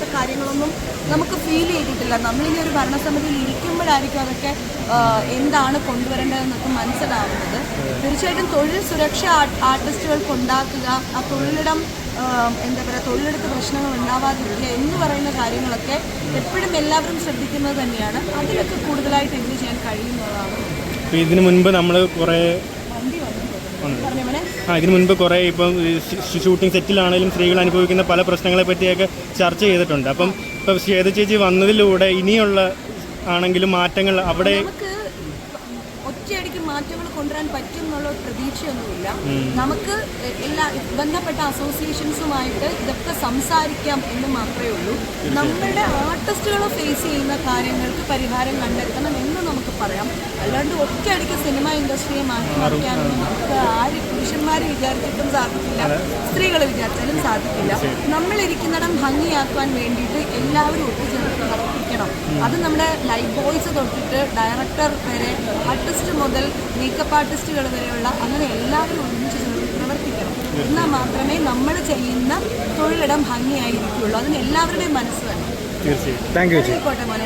അങ്ങനത്തെ കാര്യങ്ങളൊന്നും നമുക്ക് ഫീൽ ചെയ്തിട്ടില്ല. നമ്മളിനി ഒരു ഭരണസമിതിയിൽ ഇരിക്കുമ്പോഴായിരിക്കും അതൊക്കെ എന്താണ് കൊണ്ടുവരേണ്ടതെന്നൊക്കെ മനസ്സിലാവുന്നത്. തീർച്ചയായിട്ടും തൊഴിൽ സുരക്ഷ ആർട്ടിസ്റ്റുകൾക്ക് ഉണ്ടാക്കുക, ആ തൊഴിലിടം എന്താ പറയുക, തൊഴിലെടുത്ത് പ്രശ്നങ്ങൾ ഉണ്ടാവാതിരിക്കുക എന്ന് പറയുന്ന കാര്യങ്ങളൊക്കെ എപ്പോഴും എല്ലാവരും ശ്രദ്ധിക്കുന്നത് തന്നെയാണ്. അതിലൊക്കെ കൂടുതലായിട്ട് എന്ത് ചെയ്യാൻ കഴിയുന്നതാണ്. ഇതിനു മുൻപ് നമ്മൾ കുറേ ഇതിനു മുൻപ് കുറേ ഇപ്പം ഷൂട്ടിംഗ് സെറ്റിലാണെങ്കിലും സ്ത്രീകൾ അനുഭവിക്കുന്ന പല പ്രശ്നങ്ങളെ പറ്റിയൊക്കെ ചർച്ച ചെയ്തിട്ടുണ്ട്. അപ്പം ഇപ്പം ശ്വേത ചേച്ചി വന്നതിലൂടെ ഇനിയുള്ള ആണെങ്കിലും മാറ്റങ്ങൾ അവിടെ ഒറ്റയടിക്ക് മാറ്റങ്ങൾ കൊണ്ടുവരാൻ പറ്റും എന്നുള്ള പ്രതീക്ഷയൊന്നുമില്ല. നമുക്ക് എല്ലാ ബന്ധപ്പെട്ട അസോസിയേഷൻസുമായിട്ട് ഇതൊക്കെ സംസാരിക്കാം എന്ന് മാത്രമേ ഉള്ളൂ. നമ്മുടെ ആർട്ടിസ്റ്റുകൾ ഫേസ് ചെയ്യുന്ന കാര്യങ്ങൾക്ക് പരിഹാരം കണ്ടെത്തണം എന്ന് നമുക്ക് പറയാം. അല്ലാണ്ട് ഒറ്റയടിക്ക് സിനിമ ഇൻഡസ്ട്രിയെ മാറ്റിമറിക്കാനൊന്നും നമുക്ക് പുരുഷന്മാർ വിചാരിച്ചിട്ടും സാധിക്കില്ല, സ്ത്രീകൾ വിചാരിച്ചാലും സാധിക്കില്ല. നമ്മളിരിക്കുന്നിടം ഭംഗിയാക്കാൻ വേണ്ടിയിട്ട് എല്ലാവരും ഒത്തുചേർന്ന് പ്രവർത്തിക്കണം. അത് നമ്മുടെ ലൈഫ് ബോയ്സ് തൊട്ടിട്ട് ഡയറക്ടർ വരെ, ആർട്ടിസ്റ്റ് മുതൽ മേക്കപ്പ് ആർട്ടിസ്റ്റുകൾ വരെയുള്ള അങ്ങനെ എല്ലാവരും ഒന്നിച്ച് പ്രവർത്തിക്കണം. എന്നാൽ മാത്രമേ നമ്മൾ ചെയ്യുന്ന തൊഴിലിടം ഭംഗിയായിരിക്കുള്ളൂ. അതിന് എല്ലാവരുടെയും മനസ്സ് തന്നെ. തീർച്ചയായും. Thank you. ആയിക്കോട്ടെ മോനെ.